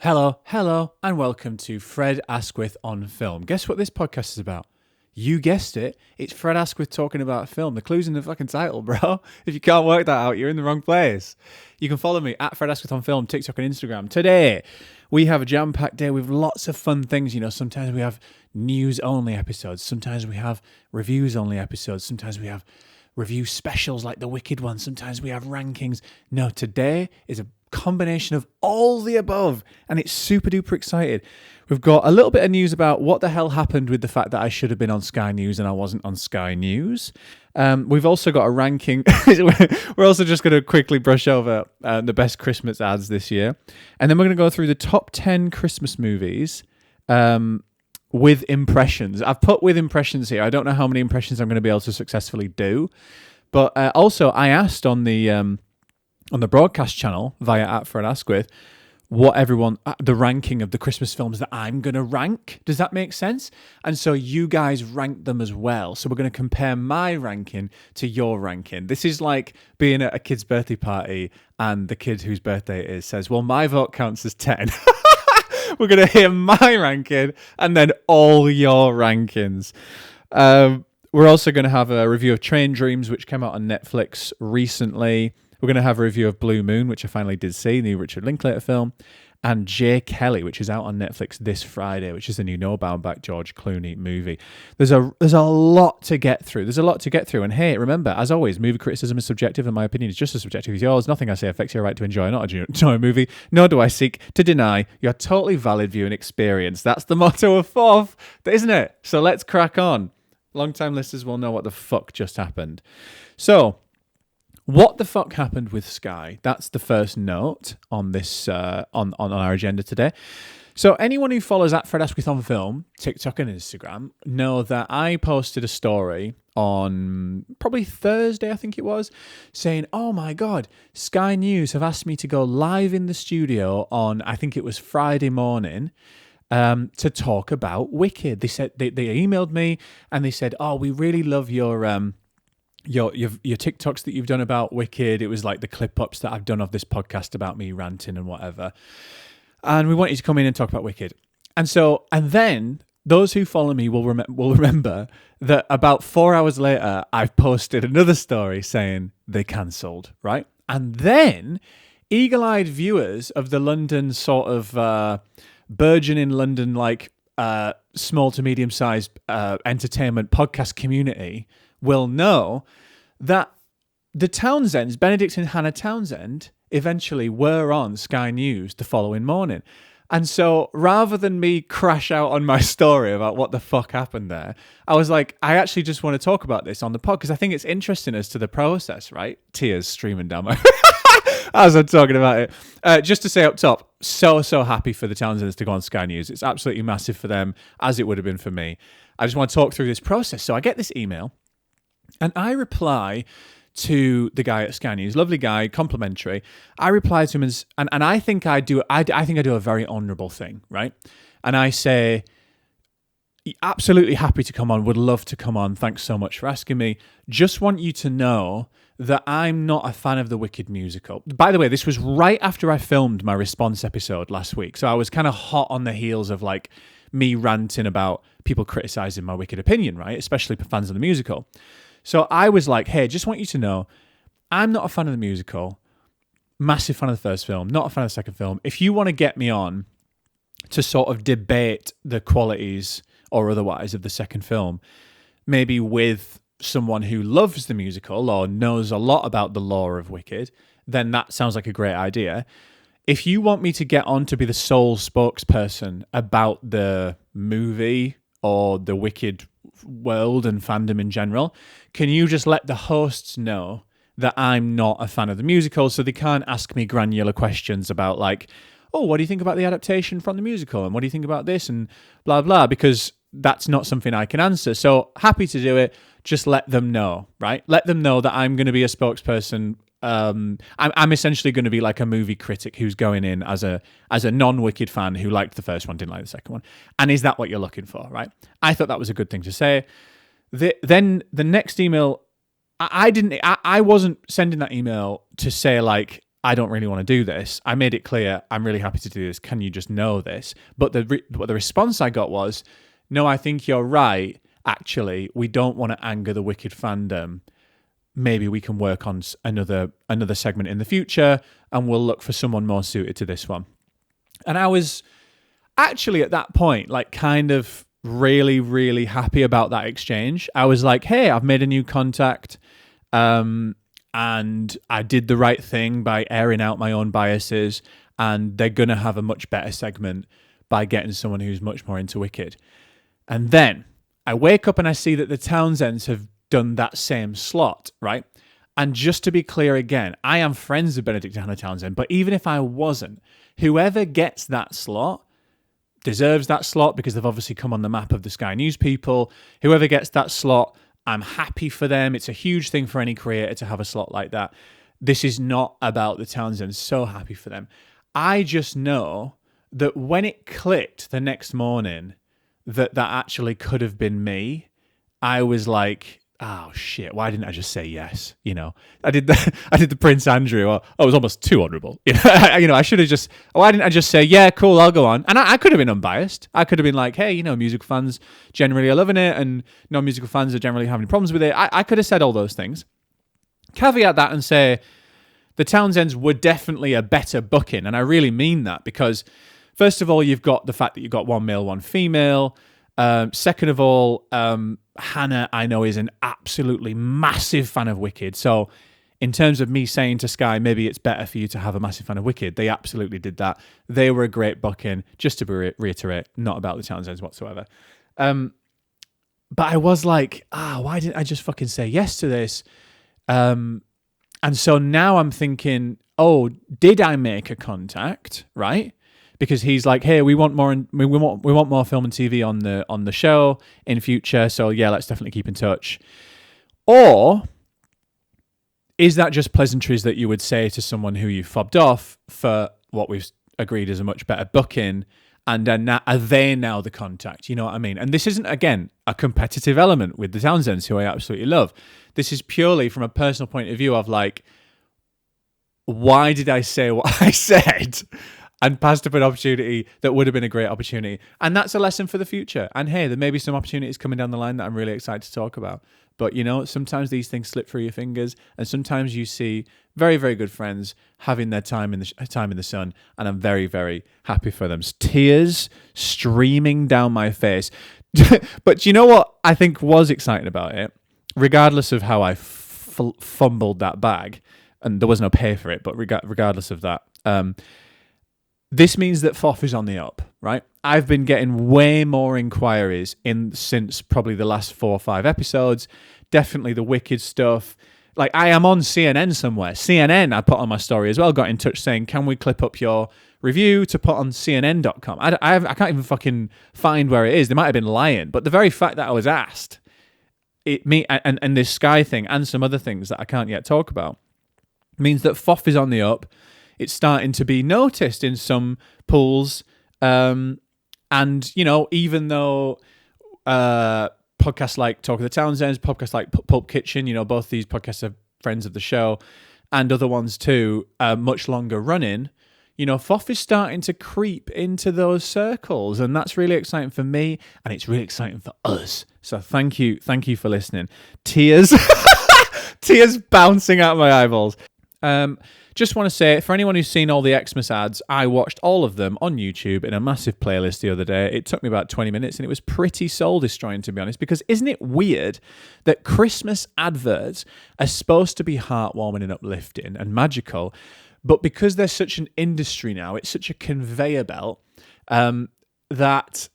Hello, and welcome to Fred Asquith on Film. Guess what this podcast is about? You guessed it. It's Fred Asquith talking about film. The clue's in the fucking title, bro. If you can't work that out, you're in the wrong place. You can follow me at Fred Asquith on Film, TikTok and Instagram. Today, we have a jam-packed day with lots of fun things. You know, sometimes we have news-only episodes. Sometimes we have reviews-only episodes. Sometimes we have review specials like the Wicked one. Sometimes we have rankings. No, today is a combination of all the above, and it's super duper excited. We've got a little bit of news about what the hell happened with the fact that I should have been on Sky News and I wasn't on Sky News. We've also got a ranking. We're also just going to quickly brush over the best Christmas ads this year, and then we're going to go through the top 10 Christmas movies with impressions. I've put with impressions here. I don't know how many impressions I'm going to be able to successfully do, but also I asked on the broadcast channel via @Fred Asquith what everyone, the ranking of the Christmas films that I'm going to rank. Does that make sense? And so you guys ranked them as well. So we're going to compare my ranking to your ranking. This is like being at a kid's birthday party and the kid whose birthday it is says, well, my vote counts as 10. We're going to hear my ranking and then all your rankings. We're also going to have a review of Train Dreams, which came out on Netflix recently. We're going to have a review of Blue Moon, which I finally did see, the new Richard Linklater film, and J. Kelly, which is out on Netflix this Friday, which is the new Noah Baumbach, George Clooney movie. There's a lot to get through. And hey, remember, as always, movie criticism is subjective, and my opinion is just as subjective as yours. Nothing I say affects your right to enjoy or not enjoy a movie, nor do I seek to deny your totally valid view and experience. That's the motto of FoF, isn't it? So let's crack on. Long-time listeners will know what the fuck just happened. So, what the fuck happened with Sky? That's the first note on this on our agenda today. So anyone who follows @Fred Asquith on Film, TikTok and Instagram, know that I posted a story on probably Thursday, I think it was, saying, oh my God, Sky News have asked me to go live in the studio on, I think it was Friday morning, to talk about Wicked. They said they emailed me and they said, oh, we really love your TikToks that you've done about Wicked. It was like the clip ups that I've done of this podcast about me ranting and whatever. And we want you to come in and talk about Wicked. And then those who follow me will remember that about 4 hours later, I've posted another story saying they cancelled, right? And then eagle-eyed viewers of the London sort of burgeoning London, like small to medium-sized entertainment podcast community will know that the Townsends, Benedict and Hannah Townsend, eventually were on Sky News the following morning. And so rather than me crash out on my story about what the fuck happened there, I was like, I actually just want to talk about this on the pod because I think it's interesting as to the process, right? Tears streaming down my as I'm talking about it. Just to say up top, so happy for the Townsends to go on Sky News. It's absolutely massive for them, as it would have been for me. I just want to talk through this process. So I get this email, and I reply to the guy at Sky News, lovely guy, complimentary. I reply to him and I think I do a very honourable thing, right? And I say, absolutely happy to come on, would love to come on. Thanks so much for asking me. Just want you to know that I'm not a fan of the Wicked musical. By the way, this was right after I filmed my response episode last week. So I was kind of hot on the heels of like me ranting about people criticising my Wicked opinion, right? Especially for fans of the musical. So I was like, hey, just want you to know, I'm not a fan of the musical, massive fan of the first film, not a fan of the second film. If you want to get me on to sort of debate the qualities or otherwise of the second film, maybe with someone who loves the musical or knows a lot about the lore of Wicked, then that sounds like a great idea. If you want me to get on to be the sole spokesperson about the movie or the Wicked world and fandom in general, can you just let the hosts know that I'm not a fan of the musical so they can't ask me granular questions about like, oh, what do you think about the adaptation from the musical and what do you think about this and blah blah, because that's not something I can answer. So happy to do it, just let them know, right? Let them know that I'm going to be a spokesperson. I'm essentially going to be like a movie critic who's going in as a non-Wicked fan who liked the first one, didn't like the second one. And is that what you're looking for, right? I thought that was a good thing to say. Then the next email, I wasn't sending that email to say like, I don't really want to do this. I made it clear, I'm really happy to do this. Can you just know this? But the response I got was, no, I think you're right. Actually, we don't want to anger the Wicked fandom. Maybe we can work on another segment in the future, and we'll look for someone more suited to this one. And I was actually at that point, like, kind of really, really happy about that exchange. I was like, hey, I've made a new contact. And I did the right thing by airing out my own biases, and they're going to have a much better segment by getting someone who's much more into Wicked. And then I wake up and I see that the Townsends have done that same slot, right? And just to be clear again, I am friends with Benedict Hannah Townsend, but even if I wasn't, whoever gets that slot deserves that slot because they've obviously come on the map of the Sky News people. Whoever gets that slot, I'm happy for them. It's a huge thing for any creator to have a slot like that. This is not about the Townsends. So happy for them. I just know that when it clicked the next morning that actually could have been me, I was like, oh shit, why didn't I just say yes? I did the Prince Andrew. I was almost too honourable. I should have just, why didn't I just say, yeah, cool, I'll go on? And I could have been unbiased. I could have been like, hey, musical fans generally are loving it and non-musical fans are generally having problems with it. I could have said all those things. Caveat that and say the Townsends were definitely a better booking. And I really mean that because first of all, you've got the fact that you've got one male, one female. Second of all, Hannah, I know, is an absolutely massive fan of Wicked. So in terms of me saying to Sky, maybe it's better for you to have a massive fan of Wicked, they absolutely did that. They were a great booking, just to reiterate, not about the Townsends whatsoever. But I was like, why didn't I just fucking say yes to this? And so now I'm thinking, did I make a contact, right? Because he's like, hey, we want more film and TV on the show in future. So yeah, let's definitely keep in touch. Or is that just pleasantries that you would say to someone who you fobbed off for what we've agreed is a much better booking? And then are they now the contact? You know what I mean? And this isn't, again, a competitive element with the Townsends, who I absolutely love. This is purely from a personal point of view of like, why did I say what I said? And passed up an opportunity that would have been a great opportunity. And that's a lesson for the future. And hey, there may be some opportunities coming down the line that I'm really excited to talk about. But sometimes these things slip through your fingers, and sometimes you see very, very good friends having their time in the sun, and I'm very, very happy for them. Tears streaming down my face. But you know what I think was exciting about it? Regardless of how I fumbled that bag, and there was no pay for it, but regardless of that, this means that FoF is on the up, right? I've been getting way more inquiries since probably the last 4 or 5 episodes. Definitely the Wicked stuff. Like, I am on CNN somewhere. CNN, I put on my story as well, got in touch saying, can we clip up your review to put on CNN.com? I can't even fucking find where it is. They might have been lying. But the very fact that I was asked, and this Sky thing and some other things that I can't yet talk about, means that FoF is on the up. It's starting to be noticed in some pools. And, even though podcasts like Talk of the Townsends, podcasts like Pulp Kitchen, both these podcasts are friends of the show, and other ones too, much longer running, FoF is starting to creep into those circles. And that's really exciting for me, and it's really exciting for us. So thank you for listening. Tears bouncing out my eyeballs. Just want to say, for anyone who's seen all the Xmas ads, I watched all of them on YouTube in a massive playlist the other day. It took me about 20 minutes, and it was pretty soul-destroying, to be honest, because isn't it weird that Christmas adverts are supposed to be heartwarming and uplifting and magical, but because there's such an industry now, it's such a conveyor belt, that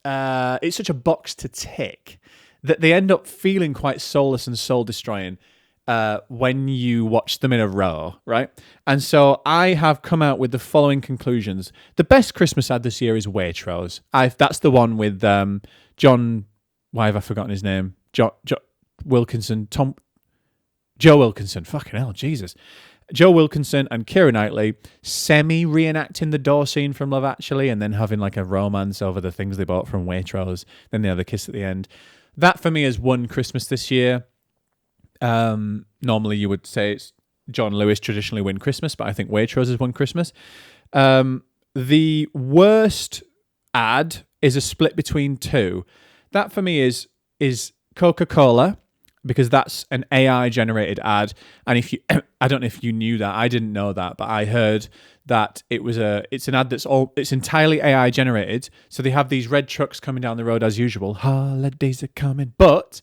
it's such a box to tick, that they end up feeling quite soulless and soul-destroying when you watch them in a row, right? And so I have come out with the following conclusions. The best Christmas ad this year is Waitrose. That's the one with John... Why have I forgotten his name? Joe Wilkinson. Fucking hell, Jesus. Joe Wilkinson and Keira Knightley semi-reenacting the door scene from Love Actually, and then having like a romance over the things they bought from Waitrose. Then they have a kiss at the end. That for me has won Christmas this year. Normally you would say it's John Lewis traditionally win Christmas, but I think Waitrose has won Christmas. The worst ad is a split between two. That for me is Coca-Cola, because that's an AI generated ad. And if you, I don't know if you knew that, I didn't know that, but I heard that it's an ad it's entirely AI generated. So they have these red trucks coming down the road as usual. Holidays are coming. But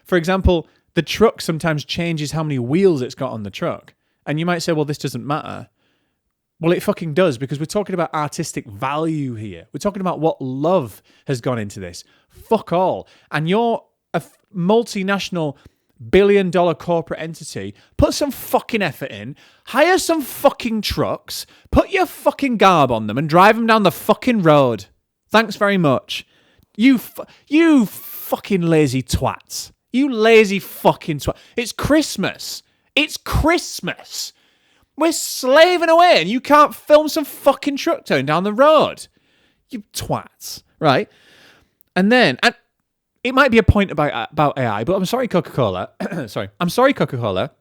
for example, the truck sometimes changes how many wheels it's got on the truck. And you might say, well, this doesn't matter. Well, it fucking does, because we're talking about artistic value here. We're talking about what love has gone into this. Fuck all. And you're a multinational billion-dollar corporate entity. Put some fucking effort in. Hire some fucking trucks. Put your fucking garb on them and drive them down the fucking road. Thanks very much. You fucking lazy twats. You lazy fucking twat. It's Christmas. It's Christmas. We're slaving away and you can't film some fucking truck going down the road. You twats. Right? And it might be a point about AI, but I'm sorry, Coca-Cola. I'm sorry, Coca-Cola.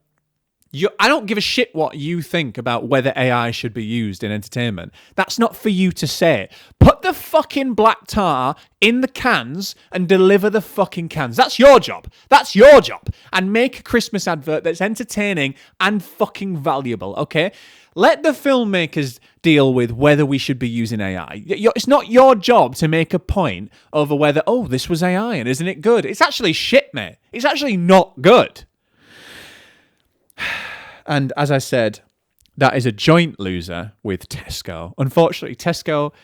I don't give a shit what you think about whether AI should be used in entertainment. That's not for you to say. Put the fucking black tar in the cans and deliver the fucking cans. That's your job. That's your job. And make a Christmas advert that's entertaining and fucking valuable, okay? Let the filmmakers deal with whether we should be using AI. It's not your job to make a point over whether, this was AI and isn't it good? It's actually shit, mate. It's actually not good. And as I said, that is a joint loser with Tesco. Unfortunately, Tesco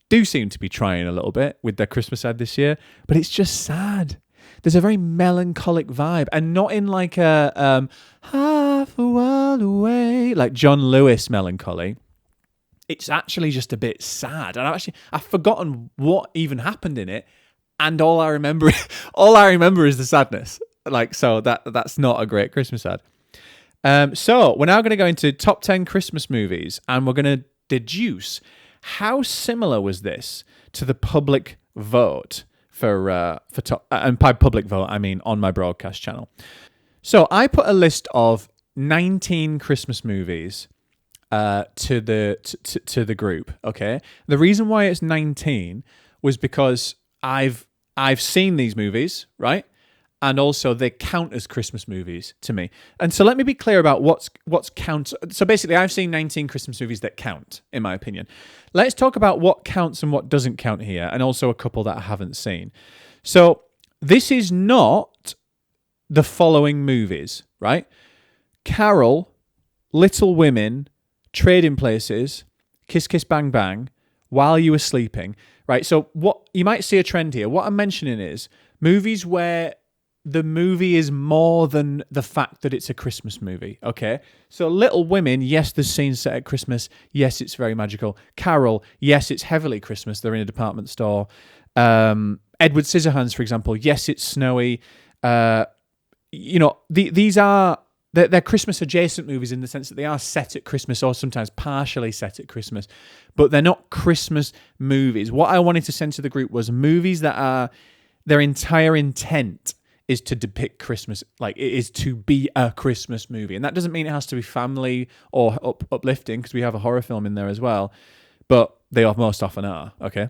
do seem to be trying a little bit with their Christmas ad this year, but it's just sad. There's a very melancholic vibe, and not in like a half a world away, like John Lewis melancholy. It's actually just a bit sad, and I've forgotten what even happened in it, and all I remember is the sadness. Like, so that's not a great Christmas ad. So we're now going to go into top 10 Christmas movies, and we're going to deduce how similar was this to the public vote for top, and by public vote I mean on my broadcast channel. So I put a list of 19 Christmas movies to the group. Okay, the reason why it's 19 was because I've seen these movies, right? And also they count as Christmas movies to me. And so let me be clear about what's counts. So basically I've seen 19 Christmas movies that count, in my opinion. Let's talk about what counts and what doesn't count here, and also a couple that I haven't seen. So this is not the following movies, right? Carol, Little Women, Trading Places, Kiss Kiss Bang Bang, While You Were Sleeping, right? So what you might see a trend here. What I'm mentioning is movies where the movie is more than the fact that it's a Christmas movie, okay? So Little Women, yes, there's scenes set at Christmas. Yes, it's very magical. Carol, yes, it's heavily Christmas. They're in a department store. Edward Scissorhands, for example, yes, it's snowy. These are... They're Christmas-adjacent movies in the sense that they are set at Christmas or sometimes partially set at Christmas, but they're not Christmas movies. What I wanted to send to the group was movies that are... Their entire intent is to depict Christmas, like it is to be a Christmas movie. And that doesn't mean it has to be family or uplifting, because we have a horror film in there as well, but they most often are, okay?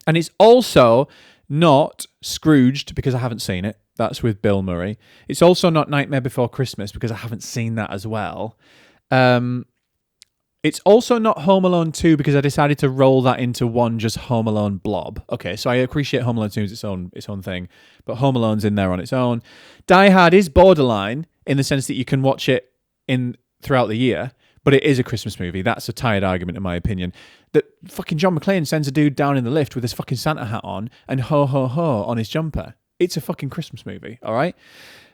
And it's also not Scrooged, because I haven't seen it. That's with Bill Murray. It's also not Nightmare Before Christmas, because I haven't seen that as well. It's also not Home Alone 2, because I decided to roll that into one just Home Alone blob. Okay, so I appreciate Home Alone 2 is its own thing, but Home Alone's in there on its own. Die Hard is borderline in the sense that you can watch it throughout the year, but it is a Christmas movie. That's a tired argument in my opinion. That fucking John McClane sends a dude down in the lift with his fucking Santa hat on and ho ho ho on his jumper. It's a fucking Christmas movie, all right?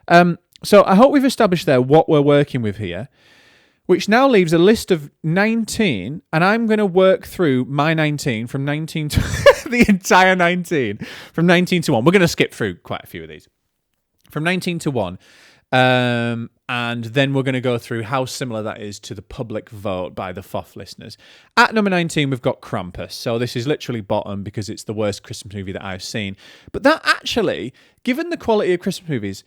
So I hope we've established there what we're working with here, which now leaves a list of 19, and I'm going to work through my 19 from 19 to the entire 19, from 19 to 1. We're going to skip through quite a few of these. From 19 to 1, and then we're going to go through how similar that is to the public vote by the FoF listeners. At number 19, we've got Krampus. So this is literally bottom because it's the worst Christmas movie that I've seen. But that actually, given the quality of Christmas movies,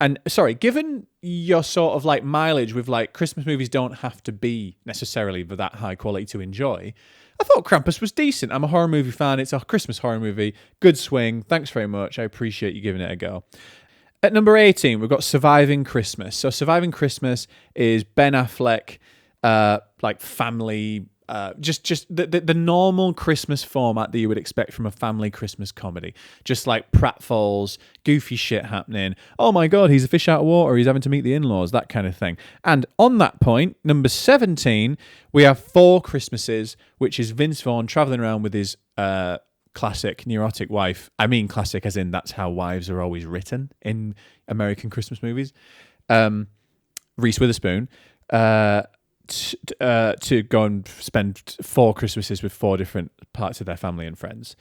And sorry, given your sort of like mileage with like Christmas movies don't have to be necessarily that high quality to enjoy, I thought Krampus was decent. I'm a horror movie fan. It's a Christmas horror movie. Good swing. Thanks very much. I appreciate you giving it a go. At number 18, we've got Surviving Christmas. So Surviving Christmas is Ben Affleck, like family, just the normal Christmas format that you would expect from a family Christmas comedy. Just like pratfalls, goofy shit happening. Oh my God, he's a fish out of water. He's having to meet the in-laws, that kind of thing. And on that point, number 17, we have Four Christmases, which is Vince Vaughn traveling around with his classic neurotic wife. I mean classic as in that's how wives are always written in American Christmas movies. Reese Witherspoon to go and spend 4 Christmases with 4 different parts of their family and friends.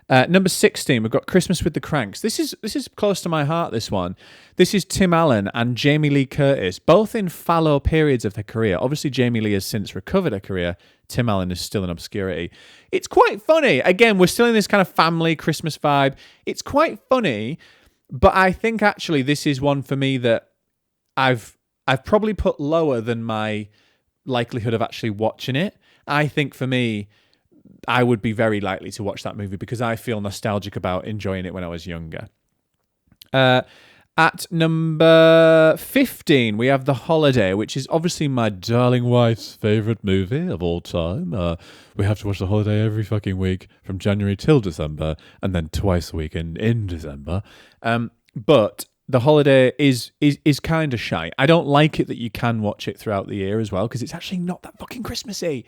Number 16, we've got Christmas with the Kranks. This is close to my heart, this one. This is Tim Allen and Jamie Lee Curtis, both in fallow periods of their career. Obviously, Jamie Lee has since recovered her career. Tim Allen is still in obscurity. It's quite funny. Again, we're still in this kind of family Christmas vibe. It's quite funny, but I think actually this is one for me that I've probably put lower than my likelihood of actually watching it. I think for me, I would be very likely to watch that movie because I feel nostalgic about enjoying it when I was younger. At number 15, we have The Holiday, which is obviously my darling wife's favourite movie of all time. We have to watch The Holiday every fucking week from January till December, and then twice a week in December. But The Holiday is kind of shy. I don't like it that you can watch it throughout the year as well, because it's actually not that fucking Christmassy.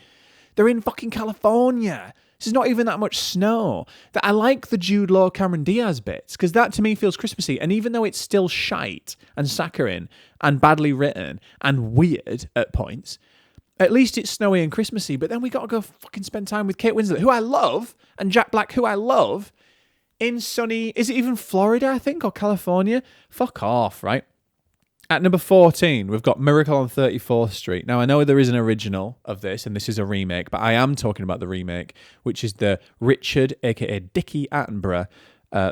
They're in fucking California. There's not even that much snow. That I like the Jude Law, Cameron Diaz bits, because that to me feels Christmassy. And even though it's still shite and saccharine and badly written and weird at points, at least it's snowy and Christmassy. But then we got to go fucking spend time with Kate Winslet, who I love, and Jack Black, who I love, in sunny, is it even Florida, I think, or California? Fuck off, right? At number 14, we've got Miracle on 34th Street. Now, I know there is an original of this, and this is a remake, but I am talking about the remake, which is the Richard, a.k.a. Dickie Attenborough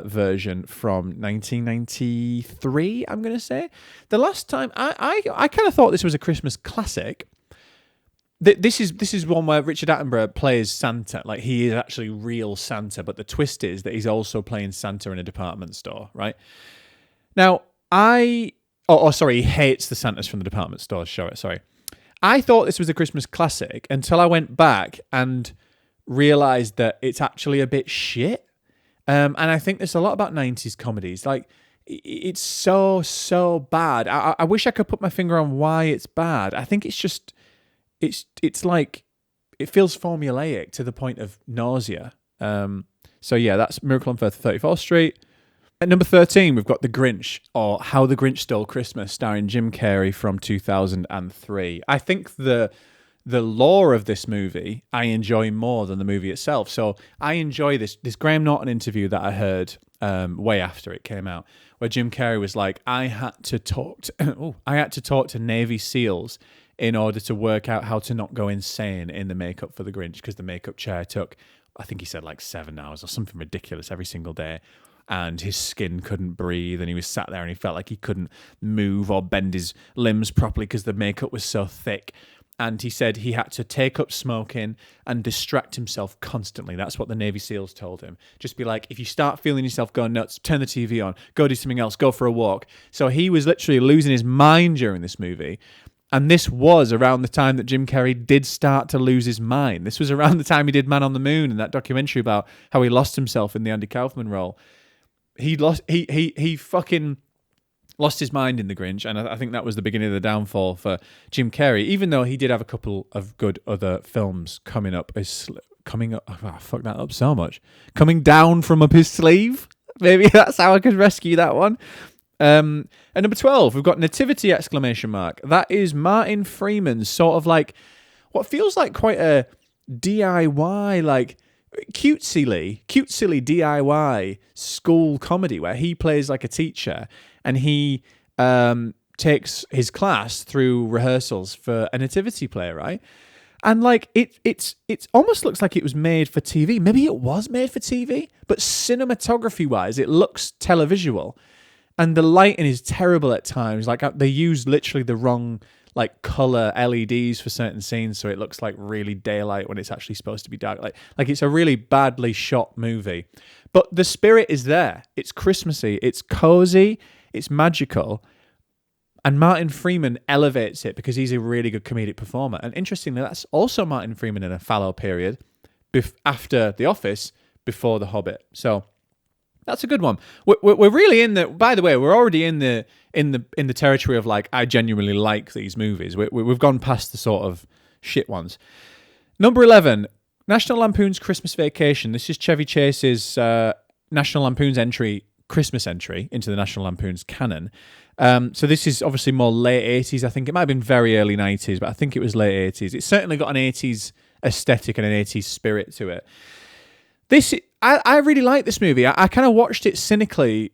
version from 1993, I'm going to say. The last time, I kind of thought this was a Christmas classic. This is one where Richard Attenborough plays Santa, like he is actually real Santa, but the twist is that he's also playing Santa in a department store, right? Now, he hates the Santas from the department store, sorry. I thought this was a Christmas classic until I went back and realised that it's actually a bit shit. And I think there's a lot about 90s comedies. Like, it's so bad. I wish I could put my finger on why it's bad. I think it's just... It's like, it feels formulaic to the point of nausea. So yeah, that's Miracle on 34th Street. At number 13, we've got The Grinch, or How the Grinch Stole Christmas, starring Jim Carrey from 2003. I think the lore of this movie I enjoy more than the movie itself. So I enjoy this Graham Norton interview that I heard way after it came out, where Jim Carrey was like, I had to talk to Navy SEALs in order to work out how to not go insane in the makeup for The Grinch, because the makeup chair took, I think he said like 7 hours or something ridiculous every single day. And his skin couldn't breathe, and he was sat there and he felt like he couldn't move or bend his limbs properly because the makeup was so thick. And he said he had to take up smoking and distract himself constantly. That's what the Navy SEALs told him. Just be like, if you start feeling yourself going nuts, turn the TV on, go do something else, go for a walk. So he was literally losing his mind during this movie. And this was around the time that Jim Carrey did start to lose his mind. This was around the time he did Man on the Moon and that documentary about how he lost himself in the Andy Kaufman role. He fucking lost his mind in The Grinch, and I think that was the beginning of the downfall for Jim Carrey, even though he did have a couple of good other films coming up. I fucked that up so much. Coming down from up his sleeve. Maybe that's how I could rescue that one. At number 12, we've got Nativity ! That is Martin Freeman's sort of like what feels like quite a DIY, like cutesily DIY school comedy where he plays like a teacher and he takes his class through rehearsals for a nativity play, right? And like it's almost looks like it was made for TV. Maybe it was made for TV, but cinematography wise, it looks televisual. And the lighting is terrible at times. Like they use literally the wrong like color LEDs for certain scenes, so it looks like really daylight when it's actually supposed to be dark. Like it's a really badly shot movie. But the spirit is there. It's Christmassy. It's cozy. It's magical. And Martin Freeman elevates it because he's a really good comedic performer. And interestingly, that's also Martin Freeman in a fallow period after The Office, before The Hobbit. So that's a good one. We're really in the. By the way, we're already in the territory of like I genuinely like these movies. We've gone past the sort of shit ones. Number 11, National Lampoons Christmas Vacation. This is Chevy Chase's National Lampoons Christmas entry into the National Lampoons canon. So this is obviously more late 80s. I think it might have been very early 90s, but I think it was late 80s. It's certainly got an 80s aesthetic and an 80s spirit to it. I really like this movie. I kind of watched it cynically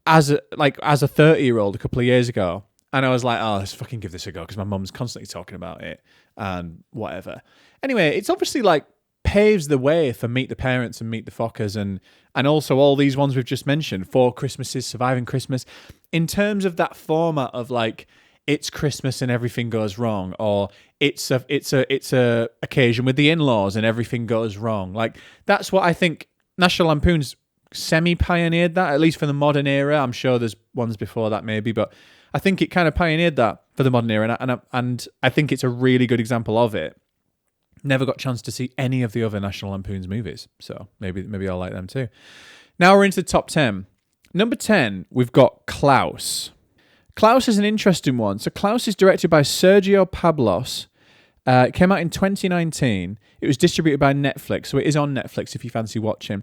as a 30-year-old a couple of years ago, and I was like, oh, let's fucking give this a go because my mum's constantly talking about it and whatever. Anyway, it's obviously like paves the way for Meet the Parents and Meet the Fockers and also all these ones we've just mentioned, 4 Christmases, Surviving Christmas, in terms of that format of like it's Christmas and everything goes wrong, or it's a occasion with the in-laws and everything goes wrong. Like that's what I think National Lampoon's semi-pioneered that, at least for the modern era. I'm sure there's ones before that maybe, but I think it kind of pioneered that for the modern era, and I think it's a really good example of it. Never got a chance to see any of the other National Lampoon's movies, so maybe I'll like them too. Now we're into the top 10. Number 10, we've got Klaus. Klaus is an interesting one. So Klaus is directed by Sergio Pablos. It came out in 2019. It was distributed by Netflix, so it is on Netflix if you fancy watching.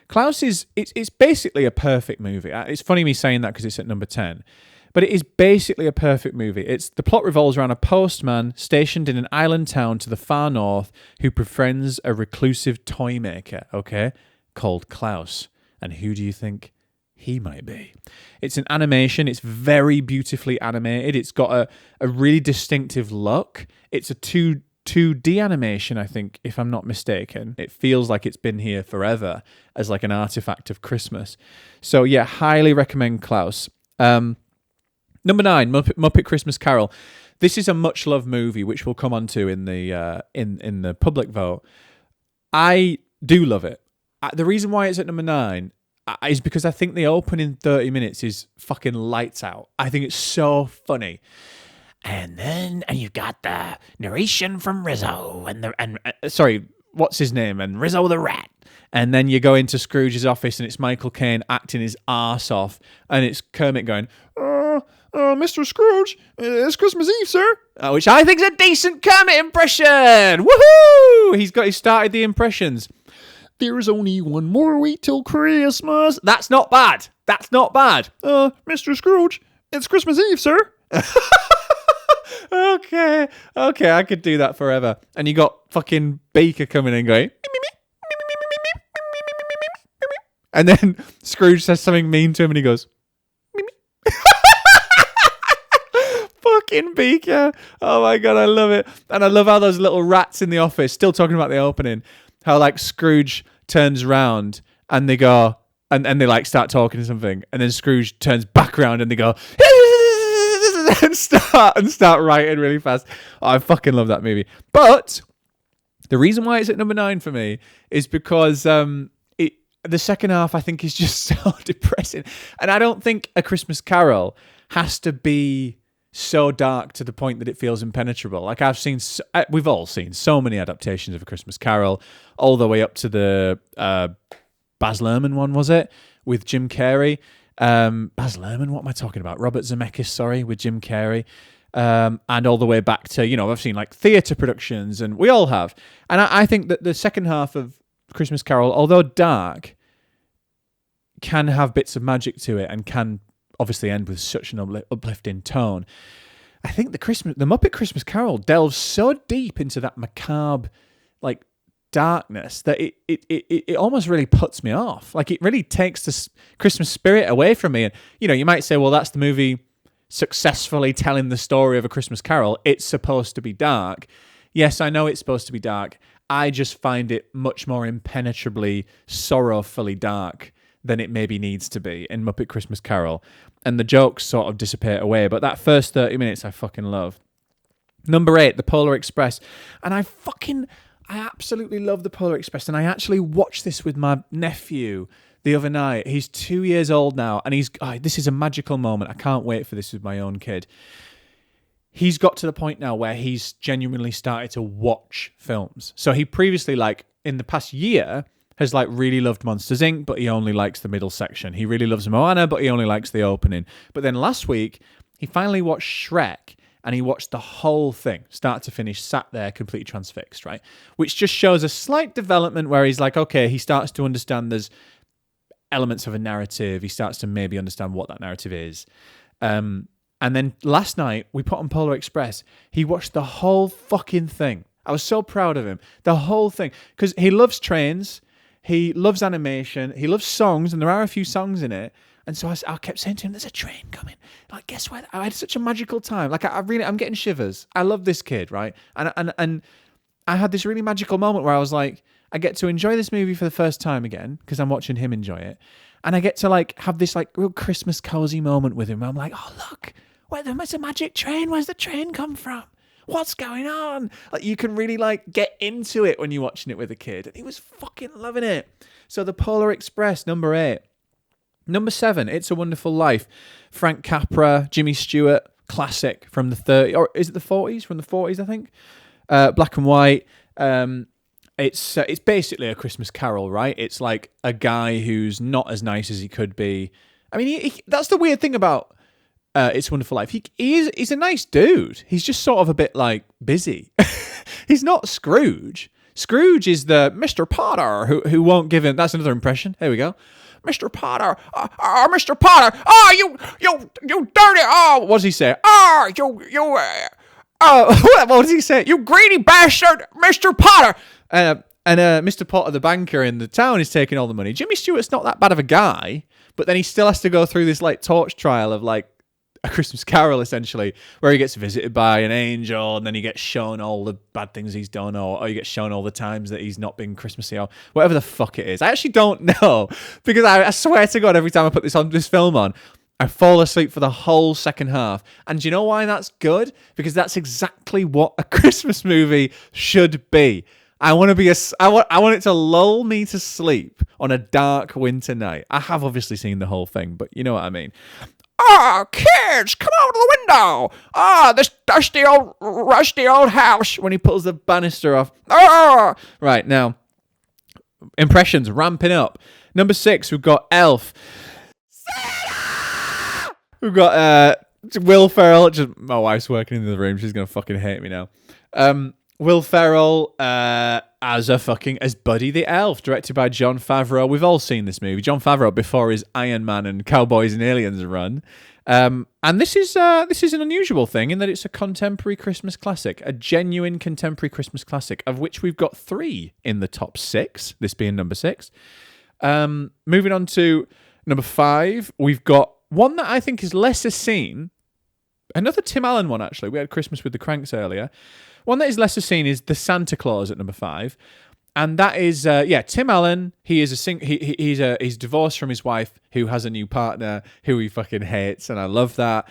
Klaus it's basically a perfect movie. It's funny me saying that because it's at number 10. But it is basically a perfect movie. The plot revolves around a postman stationed in an island town to the far north who befriends a reclusive toy maker, okay, called Klaus. And who do you think he might be? It's an animation. It's very beautifully animated. It's got a really distinctive look. It's a 2D animation, I think, if I'm not mistaken. It feels like it's been here forever as like an artifact of Christmas. So yeah, highly recommend Klaus. Number 9, Muppet Christmas Carol. This is a much-loved movie, which we'll come on to in the public vote. I do love it. The reason why it's at number 9 is because I think the opening 30 minutes is fucking lights out. I think it's so funny. And then you've got the narration from Rizzo what's his name? And Rizzo the Rat. And then you go into Scrooge's office and it's Michael Caine acting his arse off, and it's Kermit going, Mr. Scrooge, it's Christmas Eve, sir. Which I think is a decent Kermit impression. Woohoo! He started the impressions. There's only one more week till Christmas. That's not bad. Mr. Scrooge, it's Christmas Eve, sir. Okay, I could do that forever. And you got fucking Baker coming in going, and then Scrooge says something mean to him and he goes, fucking Beaker. Oh my God, I love it. And I love how those little rats in the office, still talking about the opening, how like Scrooge turns around and they go, and they like start talking to something, and then Scrooge turns back around and they go, and start writing really fast. Oh, I fucking love that movie. But the reason why it's at number 9 for me is because the second half I think is just so depressing. And I don't think A Christmas Carol has to be so dark to the point that it feels impenetrable. Like we've all seen so many adaptations of A Christmas Carol, all the way up to the Baz Luhrmann one, was it? With Jim Carrey. Baz Luhrmann, what am I talking about? Robert Zemeckis, with Jim Carrey. And all the way back to, I've seen like theatre productions, and we all have. And I think that the second half of Christmas Carol, although dark, can have bits of magic to it and can obviously end with such an uplifting tone. I think the Muppet Christmas Carol delves so deep into that macabre, like, darkness that it almost really puts me off. Like, it really takes the Christmas spirit away from me. And, you might say, well, that's the movie successfully telling the story of A Christmas Carol. It's supposed to be dark. Yes, I know it's supposed to be dark. I just find it much more impenetrably, sorrowfully dark than it maybe needs to be in Muppet Christmas Carol. And the jokes sort of dissipate away. But that first 30 minutes I fucking love. Number 8, The Polar Express. And I absolutely love The Polar Express. And I actually watched this with my nephew the other night. He's 2 years old now. And this is a magical moment. I can't wait for this with my own kid. He's got to the point now where he's genuinely started to watch films. So he previously, like, in the past year, has like really loved Monsters Inc., but he only likes the middle section. He really loves Moana, but he only likes the opening. But then last week, he finally watched Shrek, and he watched the whole thing, start to finish, sat there completely transfixed, right? Which just shows a slight development where he's like, okay, he starts to understand there's elements of a narrative. He starts to maybe understand what that narrative is. And then last night, we put on Polar Express. He watched the whole fucking thing. I was so proud of him. The whole thing. Because he loves trains. He loves animation. He loves songs, and there are a few songs in it. And so I kept saying to him, "There's a train coming." Like, guess what? I had such a magical time. Like, I'm getting shivers. I love this kid, right? And I had this really magical moment where I was like, I get to enjoy this movie for the first time again because I'm watching him enjoy it, and I get to like have this like real Christmas cozy moment with him. Where I'm like, oh look, there's a magic train. Where's the train come from? What's going on? Like, you can really like get into it when you're watching it with a kid. And he was fucking loving it. So The Polar Express, number 8. Number 7, It's a Wonderful Life. Frank Capra, Jimmy Stewart, classic from the 30s, or is it the 40s? From the 40s, I think. Black and white. It's basically a Christmas Carol, right? It's like a guy who's not as nice as he could be. I mean, that's the weird thing about It's a Wonderful Life. He's a nice dude. He's just sort of a bit like busy. He's not Scrooge. Scrooge is the Mr. Potter who won't give him. That's another impression. Here we go. Mr. Potter, Mr. Potter, you dirty, what does he say? What does he say? You greedy bastard, Mr. Potter. And Mr. Potter, the banker in the town, is taking all the money. Jimmy Stewart's not that bad of a guy, but then he still has to go through this like torch trial of like a Christmas Carol, essentially, where he gets visited by an angel, and then he gets shown all the bad things he's done, or he gets shown all the times that he's not been Christmassy, or whatever the fuck it is. I actually don't know, because I swear to God, every time I put this film on, I fall asleep for the whole second half. And do you know why that's good? Because that's exactly what a Christmas movie should be. I want it to lull me to sleep on a dark winter night. I have obviously seen the whole thing, but you know what I mean. Kids, come out of the window. This dusty old, rusty old house, when he pulls the banister off. Right, now, impressions ramping up. Number 6, we've got Elf. Santa! We've got Will Ferrell. My wife's working in the room. She's going to fucking hate me now. Will Ferrell as Buddy the Elf, directed by Jon Favreau. We've all seen this movie. Jon Favreau before his Iron Man and Cowboys and Aliens run. And this is an unusual thing in that it's a contemporary Christmas classic, a genuine contemporary Christmas classic, of which we've got 3 in the top 6, this being number 6. Moving on to number 5, we've got one that I think is lesser seen. Another Tim Allen one, actually. We had Christmas with the Kranks earlier. One that is lesser seen is The Santa Claus at number 5. And that is, Tim Allen. He is he's divorced from his wife, who has a new partner who he fucking hates, and I love that.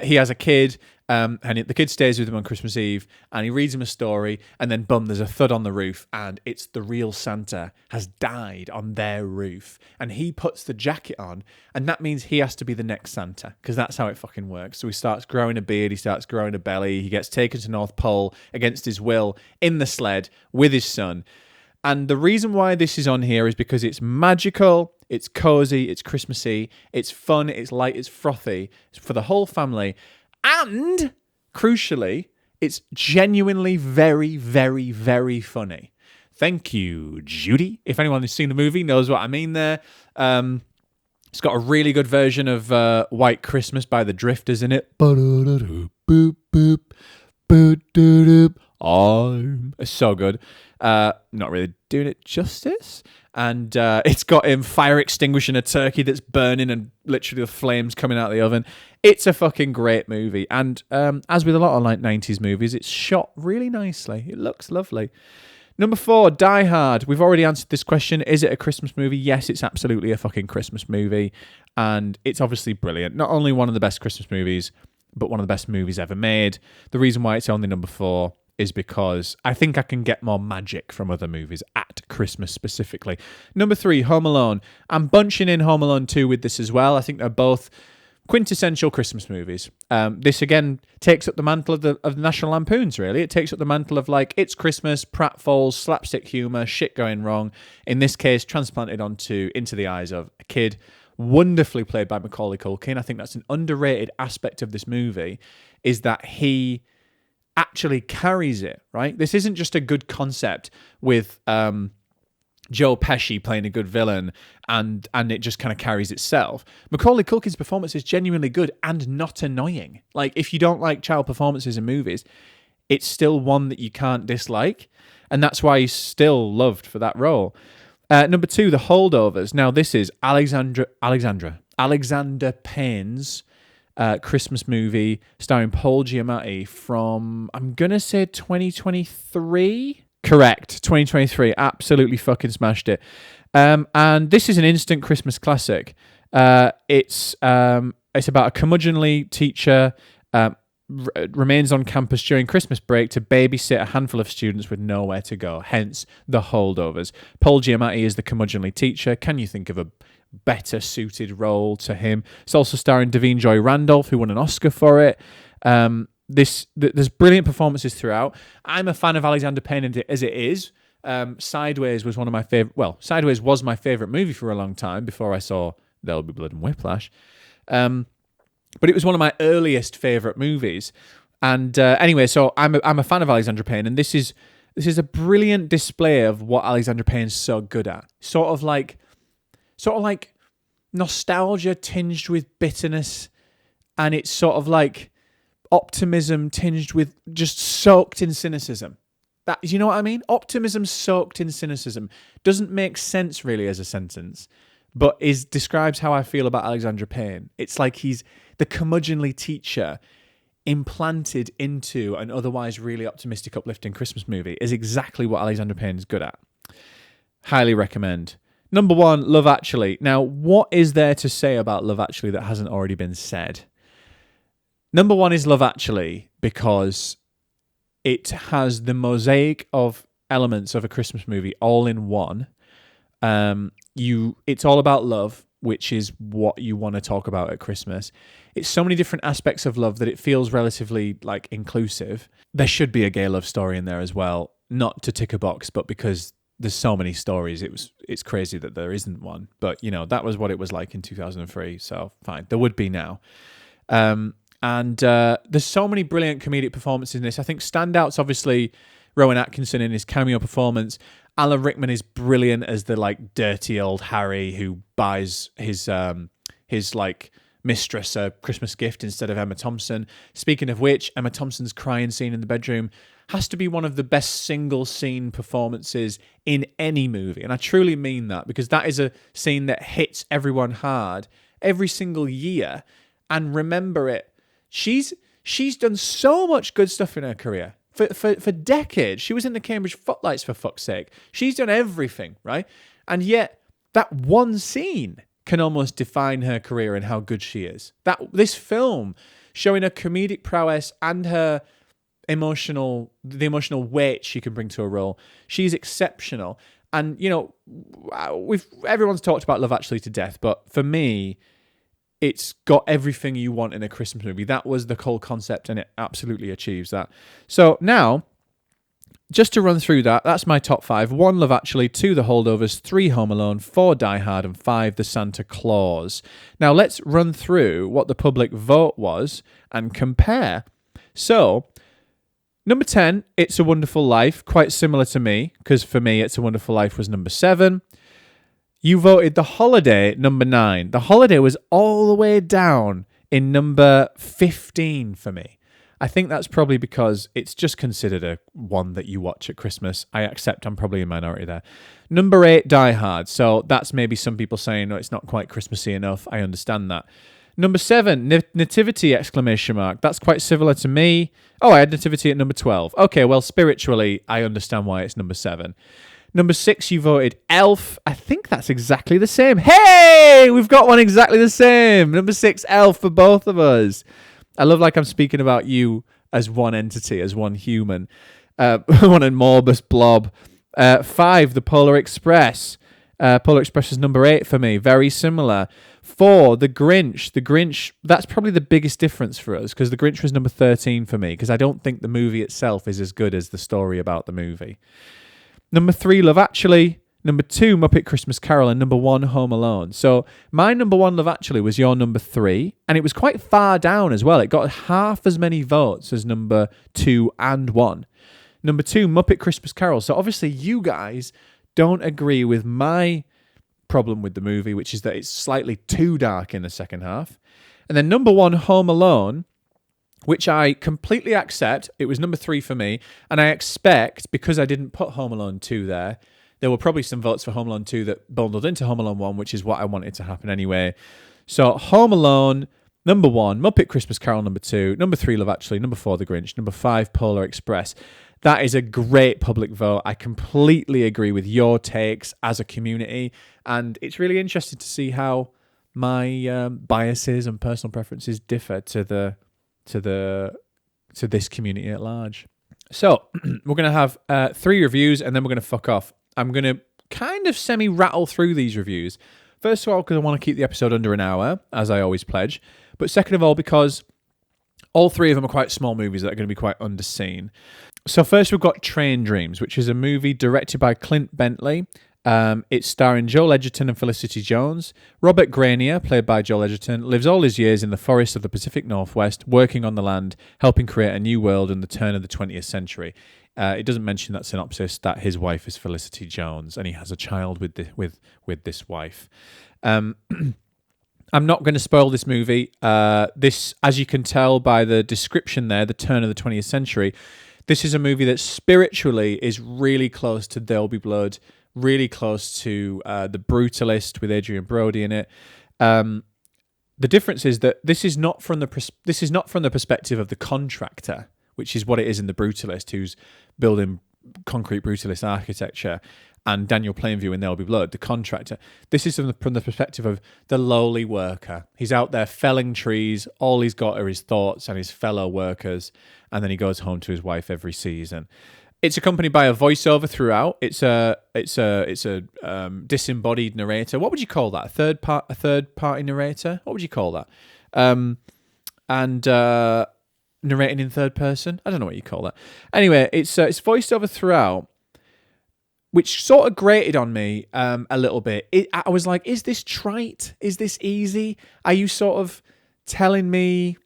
He has a kid, and the kid stays with him on Christmas Eve, and he reads him a story, and then boom, there's a thud on the roof, and it's the real Santa has died on their roof, and he puts the jacket on, and that means he has to be the next Santa, because that's how it fucking works. So he starts growing a beard, he starts growing a belly, he gets taken to North Pole against his will in the sled with his son. And the reason why this is on here is because it's magical, it's cozy, it's Christmassy, it's fun, it's light, it's frothy, it's for the whole family. And, crucially, it's genuinely very, very, very funny. Thank you, Judy. If anyone who's seen the movie knows what I mean there. It's got a really good version of White Christmas by the Drifters in it. It's so good. Not really doing it justice. And it's got him fire extinguishing a turkey that's burning and literally the flames coming out of the oven. It's a fucking great movie. And as with a lot of like 90s movies, it's shot really nicely. It looks lovely. Number 4, Die Hard. We've already answered this question. Is it a Christmas movie? Yes, it's absolutely a fucking Christmas movie. And it's obviously brilliant. Not only one of the best Christmas movies, but one of the best movies ever made. The reason why it's only number 4 is because I think I can get more magic from other movies at Christmas specifically. Number 3, Home Alone. I'm bunching in Home Alone 2 with this as well. I think they're both quintessential Christmas movies. This again takes up the mantle of the National Lampoons, really. It takes up the mantle of like, it's Christmas, pratfalls, slapstick humour, shit going wrong. In this case, transplanted into the eyes of a kid, wonderfully played by Macaulay Culkin. I think that's an underrated aspect of this movie, is that he actually carries it, right? This isn't just a good concept with Joe Pesci playing a good villain and it just kind of carries itself. Macaulay Culkin's performance is genuinely good and not annoying. Like, if you don't like child performances in movies, it's still one that you can't dislike, and that's why he's still loved for that role. Number 2, The Holdovers. Now, this is Alexander Payne's Christmas movie starring Paul Giamatti from, I'm going to say 2023? Correct, 2023. Absolutely fucking smashed it. And this is an instant Christmas classic. It's about a curmudgeonly teacher remains on campus during Christmas break to babysit a handful of students with nowhere to go, hence The Holdovers. Paul Giamatti is the curmudgeonly teacher. Can you think of a better suited role to him? It's also starring Davine Joy Randolph, who won an Oscar for it. There's brilliant performances throughout. I'm a fan of Alexander Payne as it is. Sideways was one of my favorite. Well, Sideways was my favorite movie for a long time before I saw There'll Be Blood and Whiplash. But it was one of my earliest favorite movies. And anyway, so I'm a fan of Alexander Payne, and this is a brilliant display of what Alexander Payne's so good at. Sort of like nostalgia tinged with bitterness, and it's sort of like optimism tinged with just soaked in cynicism. That, you know what I mean? Optimism soaked in cynicism doesn't make sense really as a sentence, but describes how I feel about Alexander Payne. It's like he's the curmudgeonly teacher implanted into an otherwise really optimistic, uplifting Christmas movie is exactly what Alexander Payne is good at. Highly recommend. Number 1, Love Actually. Now, what is there to say about Love Actually that hasn't already been said? Number 1 is Love Actually because it has the mosaic of elements of a Christmas movie all in one. It's all about love, which is what you want to talk about at Christmas. It's so many different aspects of love that it feels relatively like inclusive. There should be a gay love story in there as well, not to tick a box, but because there's so many stories, it's crazy that there isn't one. But you know, that was what it was like in 2003, so fine. There would be now. And there's so many brilliant comedic performances in this. I think standouts, obviously, Rowan Atkinson in his cameo performance. Alan Rickman is brilliant as the like dirty old Harry who buys his like mistress a Christmas gift instead of Emma Thompson. Speaking of which, Emma Thompson's crying scene in the bedroom has to be one of the best single scene performances in any movie. And I truly mean that, because that is a scene that hits everyone hard every single year. And remember it. She's done so much good stuff in her career. For decades. She was in the Cambridge Footlights, for fuck's sake. She's done everything, right? And yet, that one scene can almost define her career and how good she is. This film, showing her comedic prowess and the emotional weight she can bring to a role, she's exceptional. And, you know, everyone's talked about Love Actually to death, but for me, it's got everything you want in a Christmas movie. That was the whole concept, and it absolutely achieves that. So now, just to run through that's my top 5. 1, Love Actually. 2, The Holdovers. 3, Home Alone. 4, Die Hard. And 5, The Santa Claus. Now, let's run through what the public vote was and compare. So, number 10, It's a Wonderful Life. Quite similar to me, because for me, It's a Wonderful Life was number 7. You voted The Holiday, number 9. The Holiday was all the way down in number 15 for me. I think that's probably because it's just considered a one that you watch at Christmas. I accept I'm probably a minority there. Number 8, Die Hard. So that's maybe some people saying, no, it's not quite Christmassy enough. I understand that. Number 7, Nativity, exclamation mark. That's quite similar to me. Oh, I had Nativity at number 12. Okay, well, spiritually, I understand why it's number 7. Number 6, you voted Elf. I think that's exactly the same. Hey, we've got one exactly the same. Number 6, Elf for both of us. I love like I'm speaking about you as one entity, as one human. One enormous blob. 5, the Polar Express. Polar Express is number 8 for me. Very similar. 4, the Grinch. The Grinch, that's probably the biggest difference for us because the Grinch was number 13 for me because I don't think the movie itself is as good as the story about the movie. Number 3, Love Actually. Number 2, Muppet Christmas Carol. And number 1, Home Alone. So my number 1, Love Actually, was your number 3. And it was quite far down as well. It got half as many votes as number 2 and 1. Number 2, Muppet Christmas Carol. So obviously you guys don't agree with my problem with the movie, which is that it's slightly too dark in the second half. And then number 1, Home Alone, which I completely accept. It was number 3 for me. And I expect, because I didn't put Home Alone 2 there were probably some votes for Home Alone 2 that bundled into Home Alone 1, which is what I wanted to happen anyway. So Home Alone, number 1, Muppet Christmas Carol, number 2, number 3, Love Actually, number 4, The Grinch, number 5, Polar Express. That is a great public vote. I completely agree with your takes as a community. And it's really interesting to see how my biases and personal preferences differ to this community at large. So we're going to have 3 reviews and then we're going to fuck off. I'm going to kind of semi-rattle through these reviews. First of all, because I want to keep the episode under an hour, as I always pledge. But second of all, because all 3 of them are quite small movies that are going to be quite underseen. So first we've got Train Dreams, which is a movie directed by Clint Bentley. It's starring Joel Edgerton and Felicity Jones. Robert Grenier, played by Joel Edgerton, lives all his years in the forests of the Pacific Northwest, working on the land, helping create a new world in the turn of the 20th century. It doesn't mention that synopsis that his wife is Felicity Jones, and he has a child with this wife. I'm not going to spoil this movie. This, as you can tell by the description there, the turn of the 20th century, this is a movie that spiritually is really close to There'll Be Blood, really close to The Brutalist with Adrian Brody in it. The difference is that this is not from the perspective of the contractor, which is what it is in The Brutalist, who's building concrete brutalist architecture, and Daniel Plainview in There'll Be Blood, the contractor. This is from the perspective of the lowly worker. He's out there felling trees. All he's got are his thoughts and his fellow workers, and then he goes home to his wife every season. It's accompanied by a voiceover throughout. It's a disembodied narrator. What would you call that? A third party narrator? What would you call that? And narrating in third person. I don't know what you call that. Anyway, it's voiced over throughout, which sort of grated on me a little bit. I was like, is this trite? Is this easy? Are you sort of telling me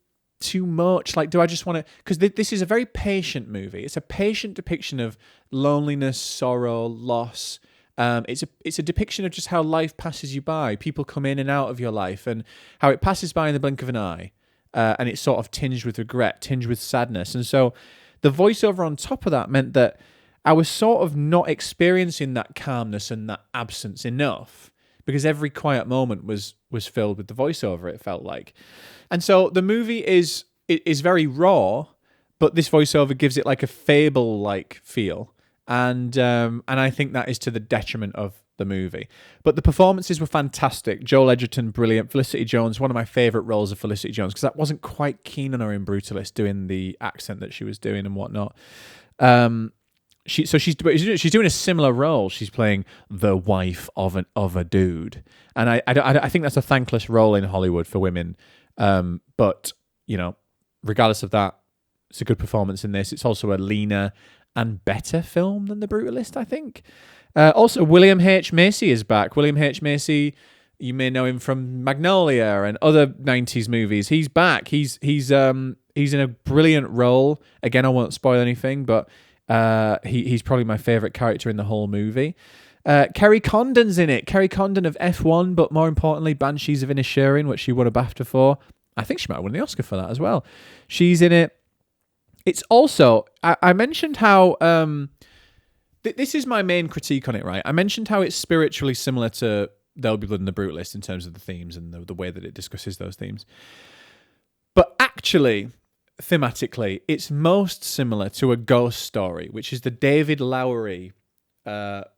too much? Like, do I just want to... Because this is a very patient movie. It's a patient depiction of loneliness, sorrow, loss. It's a depiction of just how life passes you by. People come in and out of your life and how it passes by in the blink of an eye. And it's sort of tinged with regret, tinged with sadness. And so the voiceover on top of that meant that I was sort of not experiencing that calmness and that absence enough, because every quiet moment was filled with the voiceover, it felt like. And so the movie is very raw, but this voiceover gives it like a fable-like feel. And I think that is to the detriment of the movie. But the performances were fantastic. Joel Edgerton, brilliant. Felicity Jones, one of my favourite roles of Felicity Jones, because I wasn't quite keen on her in Brutalist doing the accent that she was doing and whatnot. She's doing a similar role. She's playing the wife of a dude, and I think that's a thankless role in Hollywood for women. But you know, regardless of that, it's a good performance in this. It's also a leaner and better film than The Brutalist, I think. Also, William H. Macy is back. William H. Macy, you may know him from Magnolia and other 90s movies. He's back. He's in a brilliant role. Again, I won't spoil anything, but he's probably my favourite character in the whole movie. Kerry Condon's in it. Kerry Condon of F1, but more importantly, Banshees of Inisherin, which she won a BAFTA for. I think she might have won the Oscar for that as well. She's in it. It's also... I mentioned how... this is my main critique on it, right? I mentioned how it's spiritually similar to There'll Be Blood in the Brutalist in terms of the themes and the way that it discusses those themes. But actually, thematically, it's most similar to A Ghost Story, which is the David Lowery,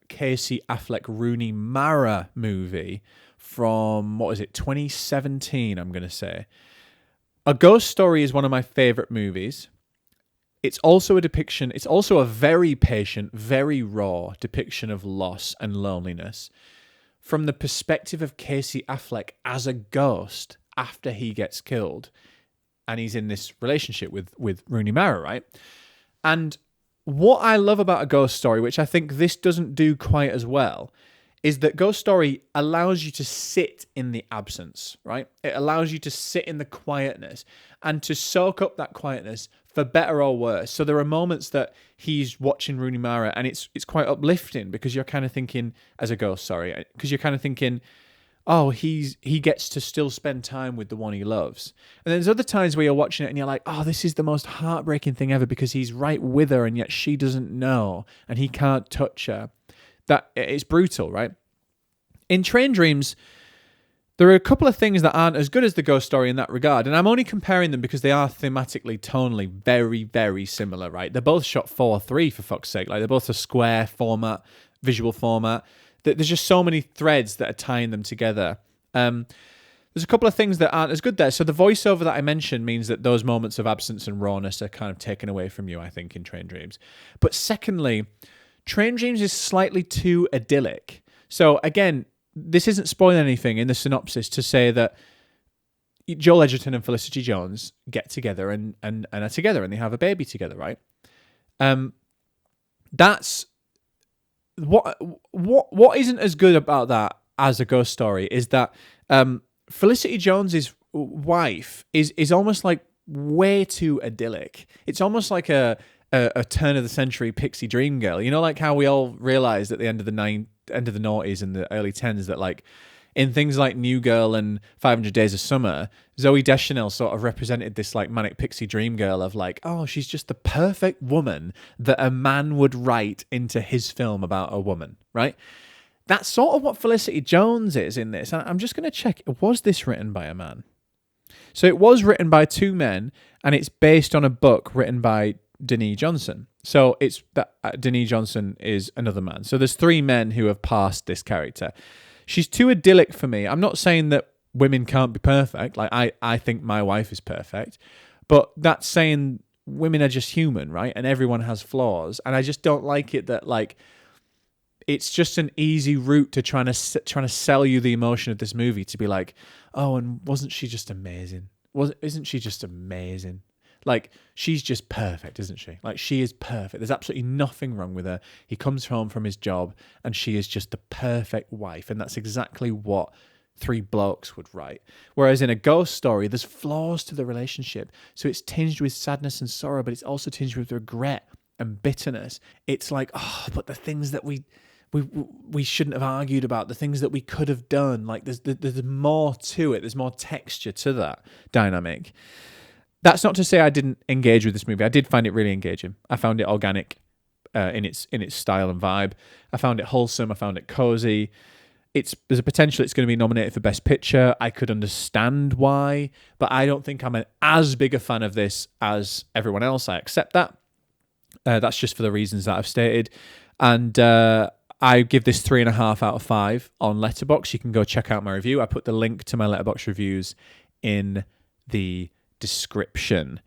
Casey Affleck, Rooney Mara movie from, 2017, I'm going to say. A Ghost Story is one of my favourite movies. It's also a very patient, very raw depiction of loss and loneliness from the perspective of Casey Affleck as a ghost after he gets killed. And he's in this relationship with Rooney Mara, right? And what I love about A Ghost Story, which I think this doesn't do quite as well, is that Ghost Story allows you to sit in the absence, right? It allows you to sit in the quietness and to soak up that quietness for better or worse. So there are moments that he's watching Rooney Mara and it's quite uplifting because you're kind of thinking, as a ghost, sorry, because you're kind of thinking, oh, he gets to still spend time with the one he loves. And then there's other times where you're watching it and you're like, oh, this is the most heartbreaking thing ever because he's right with her and yet she doesn't know and he can't touch her. That it's brutal, right? In Train Dreams, there are a couple of things that aren't as good as The Ghost Story in that regard, and I'm only comparing them because they are thematically, tonally very, very similar, right? They're both shot 4:3 for fuck's sake. Like they're both a square format, visual format. There's just so many threads that are tying them together. There's a couple of things that aren't as good there. So the voiceover that I mentioned means that those moments of absence and rawness are kind of taken away from you, I think, in Train Dreams. But secondly, Train Dreams is slightly too idyllic. So again, this isn't spoiling anything in the synopsis to say that Joel Edgerton and Felicity Jones get together and are together and they have a baby together, right? That's what isn't as good about that as A Ghost Story is that Felicity Jones's wife is almost like way too idyllic. It's almost like a turn of the century pixie dream girl. You know, like how we all realized at the end of the noughties and the early 10s that like in things like New Girl and 500 Days of Summer, Zooey Deschanel sort of represented this like manic pixie dream girl of like, oh, she's just the perfect woman that a man would write into his film about a woman, right? That's sort of what Felicity Jones is in this. I'm just going to check, was this written by a man? So it was written by two men and it's based on a book written by Denis Johnson. So it's that Denis Johnson is another man. So there's three men who have passed this character. She's too idyllic for me. I'm not saying that women can't be perfect. Like I think my wife is perfect, but that's saying women are just human, right? And everyone has flaws. And I just don't like it that like it's just an easy route to trying to sell you the emotion of this movie to be like, oh, and wasn't she just amazing? Isn't she just amazing? Like, she's just perfect, isn't she? Like, she is perfect. There's absolutely nothing wrong with her. He comes home from his job, and she is just the perfect wife. And that's exactly what three blokes would write. Whereas in A Ghost Story, there's flaws to the relationship. So it's tinged with sadness and sorrow, but it's also tinged with regret and bitterness. It's like, oh, but the things that we shouldn't have argued about, the things that we could have done, like there's more to it. There's more texture to that dynamic. That's not to say I didn't engage with this movie. I did find it really engaging. I found it organic in its style and vibe. I found it wholesome. I found it cozy. There's a potential it's going to be nominated for Best Picture. I could understand why, but I don't think I'm as big a fan of this as everyone else. I accept that. That's just for the reasons that I've stated. And I give this 3.5 out of 5 on Letterboxd. You can go check out my review. I put the link to my Letterboxd reviews in the description.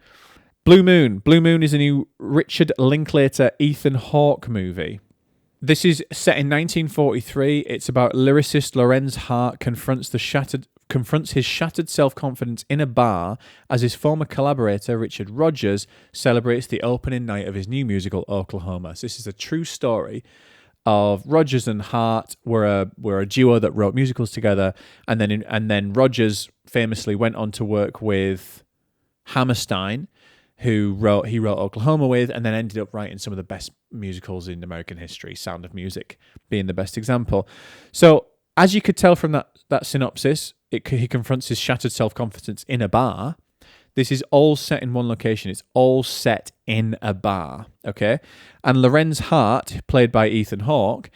Blue Moon. Blue Moon is a new Richard Linklater, Ethan Hawke movie. This is set in 1943. It's about lyricist Lorenz Hart confronts his shattered self-confidence in a bar as his former collaborator Richard Rodgers celebrates the opening night of his new musical Oklahoma. So this is a true story of Rodgers and Hart were a duo that wrote musicals together, and then Rodgers famously went on to work with Hammerstein, who he wrote Oklahoma with, and then ended up writing some of the best musicals in American history, Sound of Music being the best example. So, as you could tell from that synopsis, he confronts his shattered self-confidence in a bar. This is all set in one location. It's all set in a bar, okay? And Lorenz Hart, played by Ethan Hawke,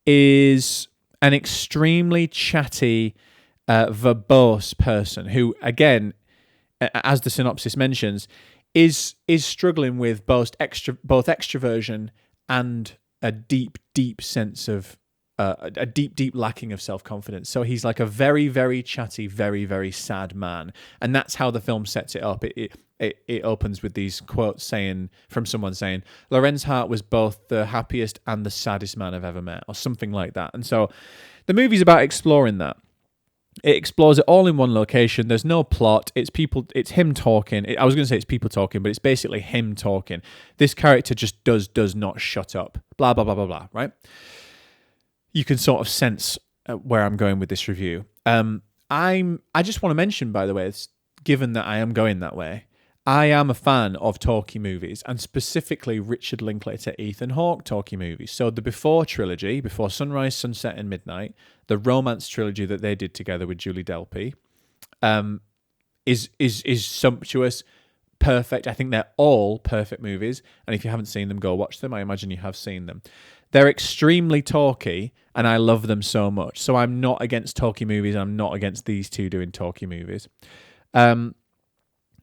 is an extremely chatty, verbose person who, again, as the synopsis mentions, is struggling with both extroversion and a deep sense of a deep lacking of self-confidence. So he's like a very, very chatty, very, very sad man, and that's how the film sets it up. It opens with these quotes from someone saying, "Lorenz Hart was both the happiest and the saddest man I've ever met," or something like that. And so the movie's about exploring that. It explores it all in one location. There's no plot. It's him talking. I was going to say it's people talking, but it's basically him talking. This character just does not shut up. Blah, blah, blah, blah, blah, right? You can sort of sense where I'm going with this review. I just want to mention, by the way, given that I am going that way, I am a fan of talkie movies, and specifically Richard Linklater, Ethan Hawke talkie movies. So the Before trilogy, Before Sunrise, Sunset, and Midnight, the romance trilogy that they did together with Julie Delpy, is sumptuous, perfect. I think they're all perfect movies, and if you haven't seen them, go watch them. I imagine you have seen them. They're extremely talky, and I love them so much. So I'm not against talky movies, and I'm not against these two doing talky movies.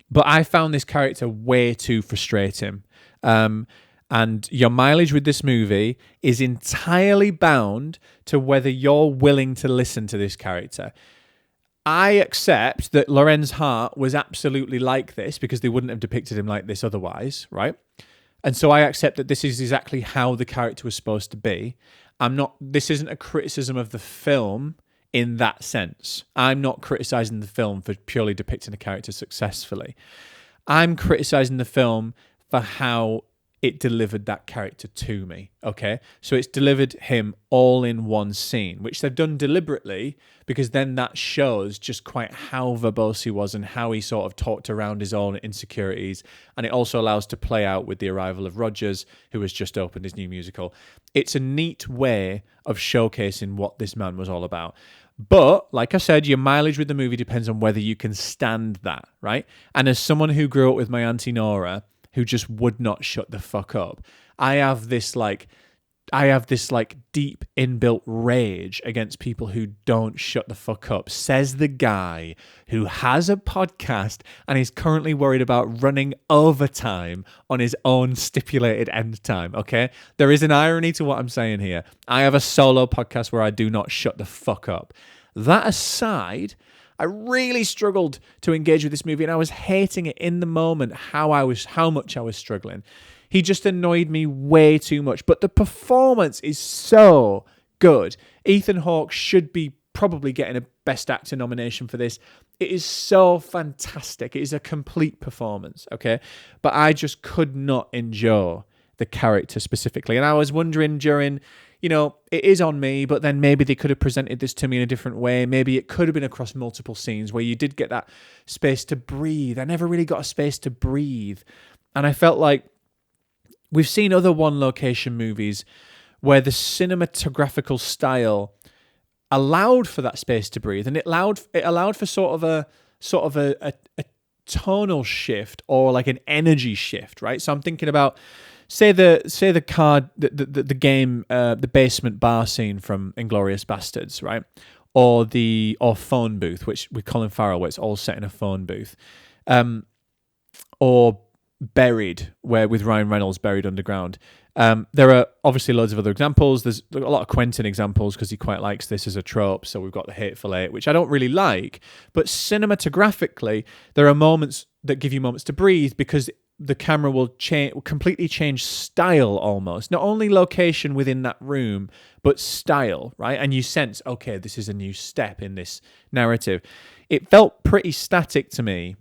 But I found this character way too frustrating. And your mileage with this movie is entirely bound to whether you're willing to listen to this character. I accept that Lorenz Hart was absolutely like this because they wouldn't have depicted him like this otherwise, right? And so I accept that this is exactly how the character was supposed to be. This isn't a criticism of the film in that sense. I'm not criticizing the film for purely depicting a character successfully. I'm criticizing the film for how it delivered that character to me, okay? So it's delivered him all in one scene, which they've done deliberately because then that shows just quite how verbose he was and how he sort of talked around his own insecurities. And it also allows to play out with the arrival of Rogers, who has just opened his new musical. It's a neat way of showcasing what this man was all about. But, like I said, your mileage with the movie depends on whether you can stand that, right? And as someone who grew up with my Auntie Nora, who just would not shut the fuck up, I have this deep inbuilt rage against people who don't shut the fuck up, says the guy who has a podcast and is currently worried about running overtime on his own stipulated end time, okay? There is an irony to what I'm saying here. I have a solo podcast where I do not shut the fuck up. That aside, I really struggled to engage with this movie, and I was hating it in the moment how much I was struggling. He just annoyed me way too much, but the performance is so good. Ethan Hawke should be probably getting a Best Actor nomination for this. It is so fantastic. It is a complete performance, okay? But I just could not endure the character specifically, and I was wondering during... it is on me, but then maybe they could have presented this to me in a different way. Maybe it could have been across multiple scenes where you did get that space to breathe. I never really got a space to breathe. And I felt like we've seen other one-location movies where the cinematographical style allowed for that space to breathe, and it allowed for sort of a tonal shift or like an energy shift, right? So I'm thinking about Say the card the game the basement bar scene from Inglourious Bastards, right? Or phone booth, which with Colin Farrell, where it's all set in a phone booth, or Buried, where with Ryan Reynolds buried underground. There are obviously loads of other examples. There's a lot of Quentin examples because he quite likes this as a trope. So we've got The Hateful Eight, which I don't really like, but cinematographically, there are moments that give you moments to breathe because the camera will completely change style almost. Not only location within that room, but style, right? And you sense, okay, this is a new step in this narrative. It felt pretty static to me.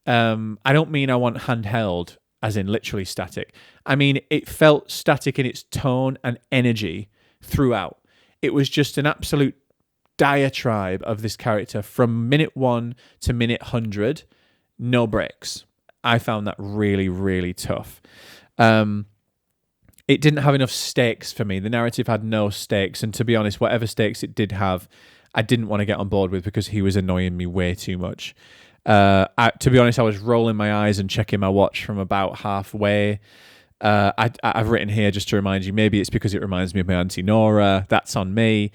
I don't mean I want handheld, as in literally static. I mean, it felt static in its tone and energy throughout. It was just an absolute diatribe of this character from minute 1 to minute 100, no breaks. I found that really, really tough. It didn't have enough stakes for me. The narrative had no stakes. And to be honest, whatever stakes it did have, I didn't want to get on board with because he was annoying me way too much. To be honest, I was rolling my eyes and checking my watch from about halfway. I've written here just to remind you, maybe it's because it reminds me of my Auntie Nora. That's on me.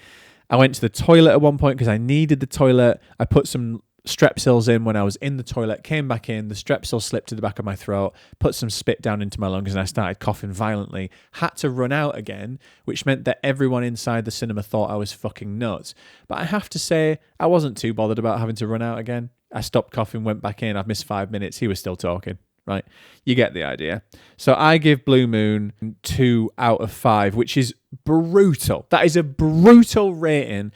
I went to the toilet at one point because I needed the toilet. I put some Strepsils in when I was in the toilet, came back in, the Strepsil slipped to the back of my throat, put some spit down into my lungs, and I started coughing violently. Had to run out again, which meant that everyone inside the cinema thought I was fucking nuts. But I have to say, I wasn't too bothered about having to run out again. I stopped coughing, went back in. I've missed 5 minutes. He was still talking, right? You get the idea. So I give Blue Moon 2 out of 5, which is brutal. That is a brutal rating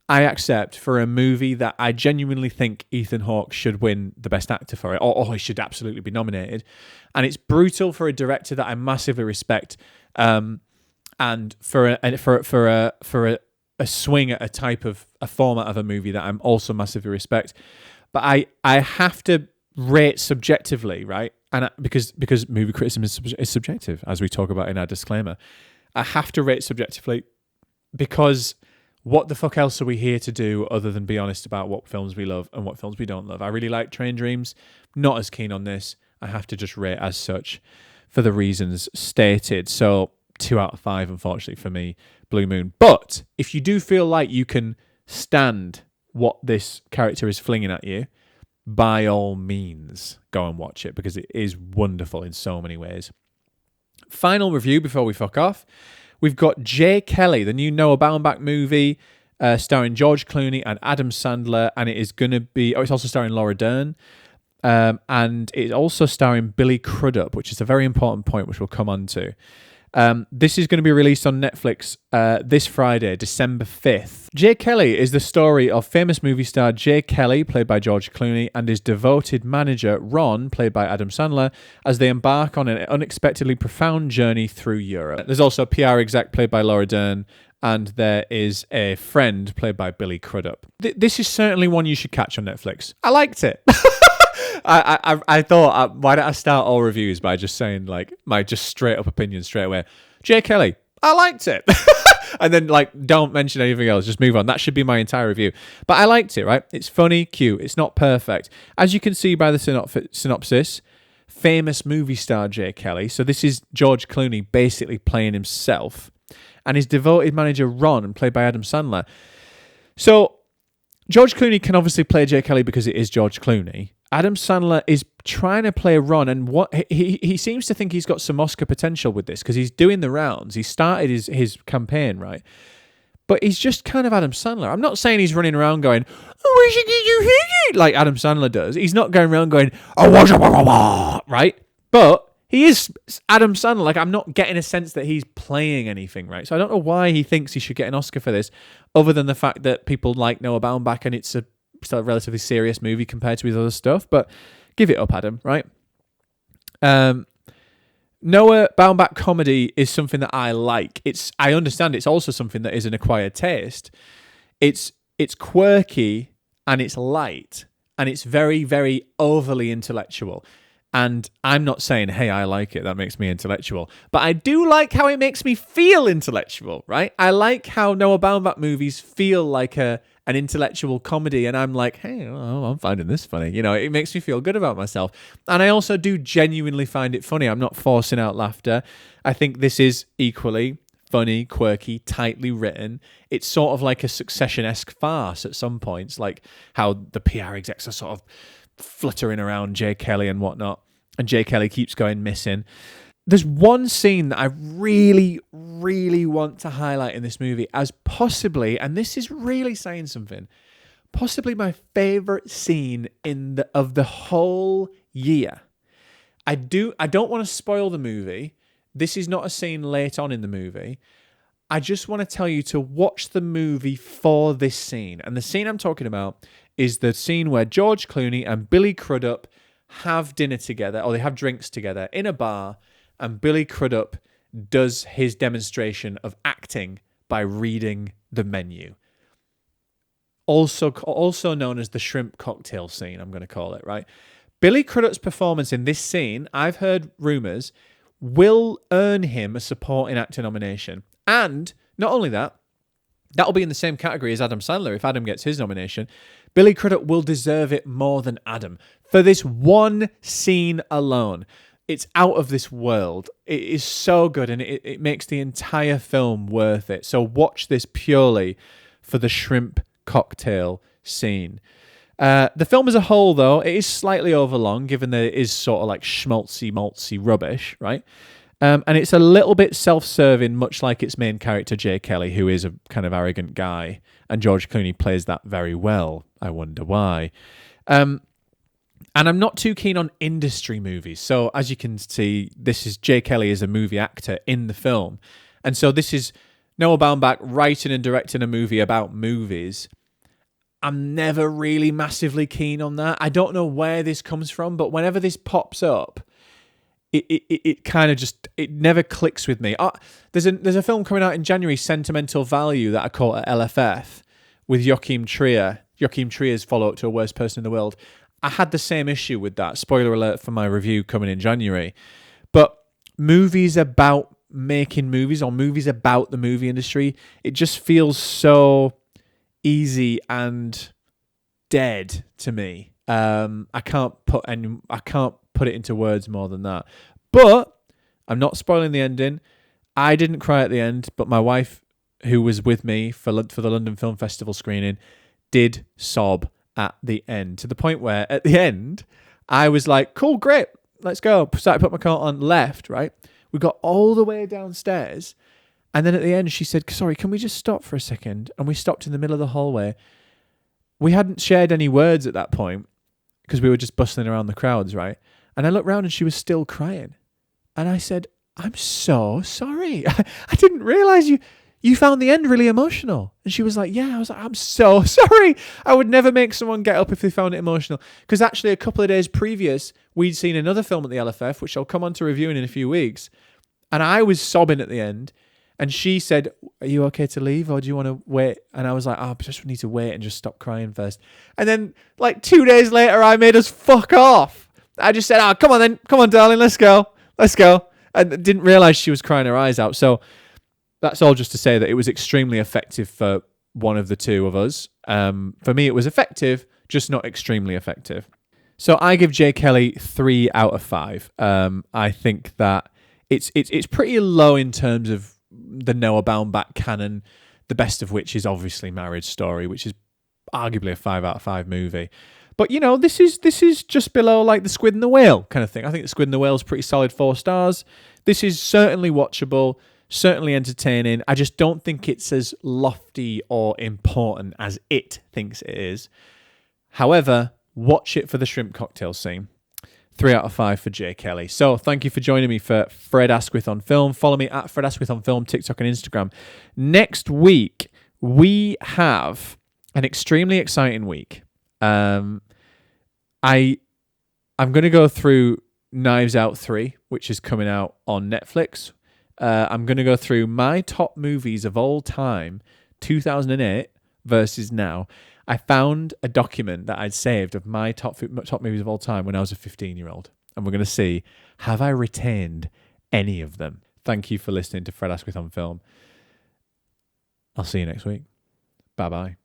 I accept for a movie that I genuinely think Ethan Hawke should win the Best Actor for it, or he should absolutely be nominated. And it's brutal for a director that I massively respect, and for a swing at a format of a movie that I'm also massively respect. But I have to rate subjectively, right? And because movie criticism is subjective, as we talk about in our disclaimer, I have to rate subjectively because what the fuck else are we here to do other than be honest about what films we love and what films we don't love? I really like Train Dreams. Not as keen on this. I have to just rate as such for the reasons stated. So 2 out of 5, unfortunately for me, Blue Moon. But if you do feel like you can stand what this character is flinging at you, by all means, go and watch it because it is wonderful in so many ways. Final review before we fuck off. We've got Jay Kelly, the new Noah Baumbach movie, starring George Clooney and Adam Sandler, and it is going to be... Oh, it's also starring Laura Dern, and it's also starring Billy Crudup, which is a very important point, which we'll come on to. This is going to be released on Netflix this Friday, December 5th. Jay Kelly is the story of famous movie star Jay Kelly, played by George Clooney, and his devoted manager, Ron, played by Adam Sandler, as they embark on an unexpectedly profound journey through Europe. There's also a PR exec, played by Laura Dern, and there is a friend, played by Billy Crudup. This is certainly one you should catch on Netflix. I liked it. I thought, why don't I start all reviews by just saying, like, my just straight up opinion straight away. Jay Kelly, I liked it. And then, like, don't mention anything else. Just move on. That should be my entire review. But I liked it, right? It's funny, cute. It's not perfect. As you can see by the synopsis, famous movie star Jay Kelly. So this is George Clooney basically playing himself. And his devoted manager, Ron, played by Adam Sandler. So George Clooney can obviously play Jay Kelly because it is George Clooney. Adam Sandler is trying to play Ron, and what he seems to think he's got some Oscar potential with this because he's doing the rounds. He started his campaign, right? But he's just kind of Adam Sandler. I'm not saying he's running around going, "Oh, we should get you hit," like Adam Sandler does. He's not going around going, "Oh, right?" But he is Adam Sandler. Like, I'm not getting a sense that he's playing anything, right? So I don't know why he thinks he should get an Oscar for this, other than the fact that people like Noah Baumbach and it's a relatively serious movie compared to his other stuff. But give it up, Adam, right? Noah Baumbach comedy is something that I like. I understand it's also something that is an acquired taste. It's quirky and it's light and it's very, very overly intellectual. And I'm not saying, hey, I like it, that makes me intellectual. But I do like how it makes me feel intellectual, right? I like how Noah Baumbach movies feel like an intellectual comedy. And I'm like, hey, I'm finding this funny. You know, it makes me feel good about myself. And I also do genuinely find it funny. I'm not forcing out laughter. I think this is equally funny, quirky, tightly written. It's sort of like a Succession-esque farce at some points, like how the PR execs are sort of fluttering around Jay Kelly and whatnot, and Jay Kelly keeps going missing. There's one scene that I really, really want to highlight in this movie as possibly, and this is really saying something, possibly my favorite scene of the whole year. I don't want to spoil the movie. This is not a scene late on in the movie. I just want to tell you to watch the movie for this scene. And the scene I'm talking about is the scene where George Clooney and Billy Crudup have dinner together, or they have drinks together in a bar, and Billy Crudup does his demonstration of acting by reading the menu. Also known as the shrimp cocktail scene, I'm going to call it, right? Billy Crudup's performance in this scene, I've heard rumours, will earn him a supporting actor nomination. And not only that, that'll be in the same category as Adam Sandler if Adam gets his nomination. Billy Crudup will deserve it more than Adam. For this one scene alone, it's out of this world. It is so good, and it makes the entire film worth it. So watch this purely for the shrimp cocktail scene. The film as a whole, though, it is slightly overlong, given that it is sort of like schmaltzy, maltzy rubbish, right? And it's a little bit self-serving, much like its main character, Jay Kelly, who is a kind of arrogant guy. And George Clooney plays that very well. I wonder why. And I'm not too keen on industry movies. So as you can see, this is Jay Kelly as a movie actor in the film. And so this is Noah Baumbach writing and directing a movie about movies. I'm never really massively keen on that. I don't know where this comes from, but whenever this pops up, it kind of just, it never clicks with me. There's a film coming out in January, Sentimental Value, that I caught at LFF with Joachim Trier. Joachim Trier's follow-up to A Worst Person in the World. I had the same issue with that. Spoiler alert for my review coming in January. But movies about making movies, or movies about the movie industry, it just feels so easy and dead to me. I can't put it into words more than that. But I'm not spoiling the ending. I didn't cry at the end, but my wife, who was with me for the London Film Festival screening, did sob at the end, to the point where at the end I was like, cool, great, let's go. Started putting my coat on, left, right? We got all the way downstairs, and then at the end she said, sorry, can we just stop for a second? And we stopped in the middle of the hallway. We hadn't shared any words at that point because we were just bustling around the crowds, right? And I looked around and she was still crying. And I said, I'm so sorry. I didn't realize you found the end really emotional. And she was like, yeah. I was like, I'm so sorry. I would never make someone get up if they found it emotional. Because actually a couple of days previous, we'd seen another film at the LFF, which I'll come on to reviewing in a few weeks. And I was sobbing at the end. And she said, are you okay to leave or do you want to wait? And I was like, I just need to wait and just stop crying first. And then like 2 days later, I made us fuck off. I just said, come on then. Come on, darling. Let's go. Let's go. And didn't realize she was crying her eyes out. So that's all just to say that it was extremely effective for one of the two of us. For me, it was effective, just not extremely effective. So I give Jay Kelly 3 out of 5. I think that it's pretty low in terms of the Noah Baumbach canon, the best of which is obviously Marriage Story, which is arguably a 5 out of 5 movie. But, you know, this is just below like The Squid and the Whale kind of thing. I think The Squid and the Whale is pretty solid 4 stars. This is certainly watchable, certainly entertaining. I just don't think it's as lofty or important as it thinks it is. However, watch it for the shrimp cocktail scene. 3 out of 5 for Jay Kelly. So thank you for joining me for Fred Asquith on Film. Follow me at Fred Asquith on Film, TikTok and Instagram. Next week, we have an extremely exciting week. I'm going to go through Knives Out 3, which is coming out on Netflix. I'm going to go through my top movies of all time, 2008 versus now. I found a document that I'd saved of my top movies of all time when I was a 15-year-old. And we're going to see, have I retained any of them? Thank you for listening to Fred Asquith on Film. I'll see you next week. Bye-bye.